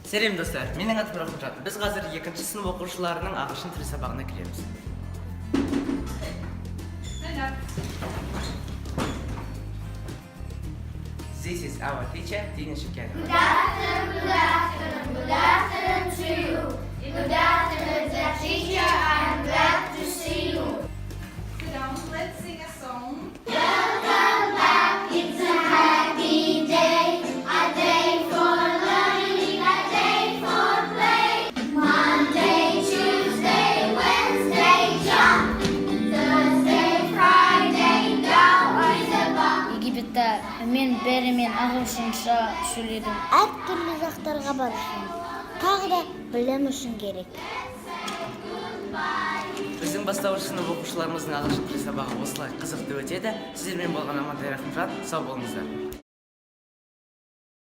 Сәлем достар, менің атым Рахымжан. Біз қазір 2-ші сынып оқушыларының ағылшын тілі сабағына кіреміз. This is our teacher, Tina Shikana. Good afternoon to you. Good afternoon, the teacher. I am glad to see you. Sit down, let's sing a song. Welcome back. It's a happy day. A day for learning, a day for play. Monday, Tuesday, Wednesday, jump. Thursday, Friday, down with a bump. Египетте мен бәрімен ағылшынша сөйледім. Әртүрлі жақтарға барышым. Тағы да білім үшін керек. Біздің бастауыш сынып оқушыларымыздың ағылшын тілі сабағы осылай қызықты өтеді. Сіздермен болған Амантай Рахымжан, сау болыңыздар.